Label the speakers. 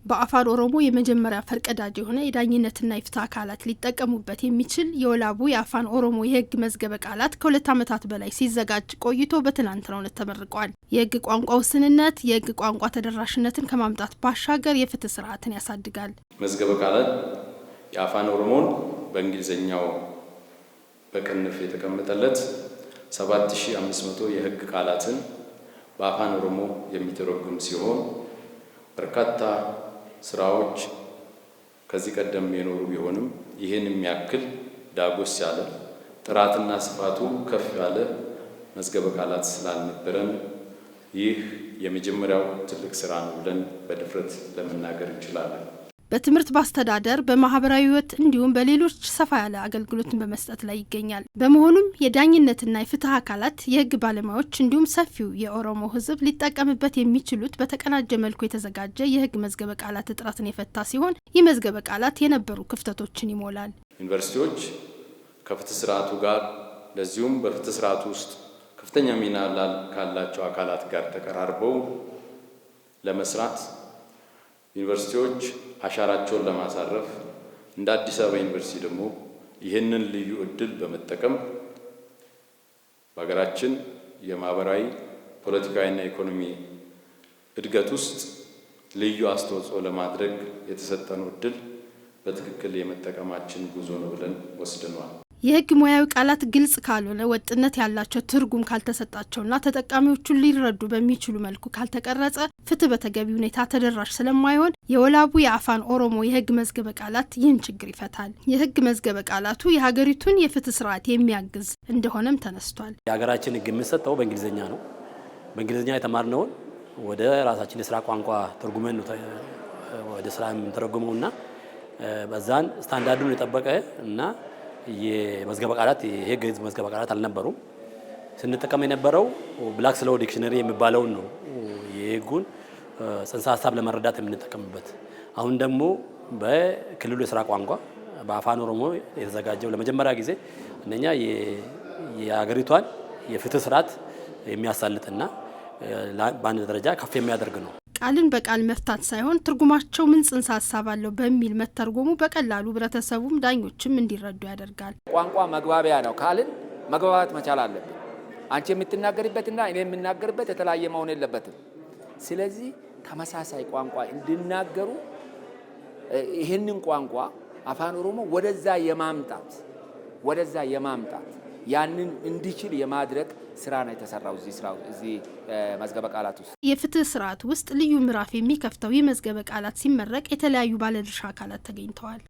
Speaker 1: በአፋን ኦሮሞ የመጀመሪያ ፈርቀዳጅ የሆነ የዳኝነትና የፍትህ አካላት ሊጠቀሙበት የሚችል የወላቡ የአፋን ኦሮሞ የህግ መዝገበ ቃላት ከሁለት ዓመታት በላይ ሲዘጋጅ ቆይቶ በትናንትናው ዕለት ተመርቋል። የህግ ቋንቋ ውስንነት የህግ ቋንቋ ተደራሽነትን ከማምጣት ባሻገር የፍትህ ስርዓትን ያሳድጋል።
Speaker 2: መዝገበ ቃላት የአፋን ኦሮሞን በእንግሊዝኛው በቅንፍ የተቀመጠለት 7500 የህግ ቃላትን በአፋን ኦሮሞ የሚተረጉም ሲሆን በርካታ ስራዎች ከዚህ ቀደም የኖሩ ቢሆንም ይህን የሚያክል ዳጎስ ያለ ጥራትና ስፋቱ ከፍ ያለ መዝገበ ቃላት ስላልነበረን ይህ የመጀመሪያው ትልቅ ስራ ነው ብለን በድፍረት ለመናገር እንችላለን።
Speaker 1: በትምህርት ባስተዳደር በማህበራዊ ህይወት እንዲሁም በሌሎች ሰፋ ያለ አገልግሎትን በመስጠት ላይ ይገኛል። በመሆኑም የዳኝነትና የፍትህ አካላት የህግ ባለሙያዎች እንዲሁም ሰፊው የኦሮሞ ህዝብ ሊጠቀምበት የሚችሉት በተቀናጀ መልኩ የተዘጋጀ የህግ መዝገበ ቃላት እጥረትን የፈታ ሲሆን ይህ መዝገበ ቃላት የነበሩ ክፍተቶችን ይሞላል።
Speaker 2: ዩኒቨርሲቲዎች ከፍትህ ስርዓቱ ጋር ለዚሁም በፍትህ ስርዓቱ ውስጥ ከፍተኛ ሚና ካላቸው አካላት ጋር ተቀራርበው ለመስራት ዩኒቨርሲቲዎች አሻራቸውን ለማሳረፍ እንደ አዲስ አበባ ዩኒቨርሲቲ ደግሞ ይህንን ልዩ እድል በመጠቀም በሀገራችን የማህበራዊ ፖለቲካዊና ኢኮኖሚ እድገት ውስጥ ልዩ አስተዋጽኦ ለማድረግ የተሰጠነው እድል በትክክል የመጠቀማችን ጉዞ ነው ብለን ወስደናል።
Speaker 1: የህግ ሙያዊ ቃላት ግልጽ ካልሆነ ወጥነት ያላቸው ትርጉም ካልተሰጣቸውና ተጠቃሚዎቹን ሊረዱ በሚችሉ መልኩ ካልተቀረጸ ፍትህ በተገቢ ሁኔታ ተደራሽ ስለማይሆን የወላቡ የአፋን ኦሮሞ የህግ መዝገበ ቃላት ይህን ችግር ይፈታል። የህግ መዝገበ ቃላቱ የሀገሪቱን የፍትህ ስርዓት የሚያግዝ እንደሆነም ተነስቷል።
Speaker 3: የሀገራችን ህግ የሚሰጠው በእንግሊዝኛ ነው። በእንግሊዝኛ የተማርነውን ወደ ራሳችን የስራ ቋንቋ ተርጉመን ወደ ስራ የምንተረጉመውና በዛን ስታንዳርዱን የጠበቀ እና የመዝገበ ቃላት የህግ መዝገበ ቃላት አልነበሩም። ስንጠቀም የነበረው ብላክ ስሎው ዲክሽነሪ የሚባለውን ነው የህጉን ጽንሰ ሀሳብ ለመረዳት የምንጠቀምበት። አሁን ደግሞ በክልሉ የስራ ቋንቋ በአፋን ኦሮሞ የተዘጋጀው ለመጀመሪያ ጊዜ እነኛ የሀገሪቷን የፍትህ ስርዓት የሚያሳልጥና በአንድ ደረጃ ከፍ የሚያደርግ ነው።
Speaker 1: ቃልን በቃል መፍታት ሳይሆን ትርጉማቸው ምን ጽንሰ ሀሳብ አለው በሚል መተርጎሙ በቀላሉ ህብረተሰቡም ዳኞችም እንዲረዱ ያደርጋል።
Speaker 4: ቋንቋ መግባቢያ ነው። ካልን መግባባት መቻል አለብን። አንቺ የምትናገርበትና እኔ የምናገርበት የተለያየ መሆን የለበትም። ስለዚህ ተመሳሳይ ቋንቋ እንዲናገሩ ይህንን ቋንቋ አፋን ኦሮሞ ወደዛ የማምጣት ያንን እንዲችል የማድረግ ስራ ነው የተሰራው እዚህ መዝገበ ቃላት ውስጥ።
Speaker 1: የፍትህ ስርዓት ውስጥ ልዩ ምዕራፍ የሚከፍተው የመዝገበ ቃላት ሲመረቅ የተለያዩ ባለድርሻ አካላት ተገኝተዋል።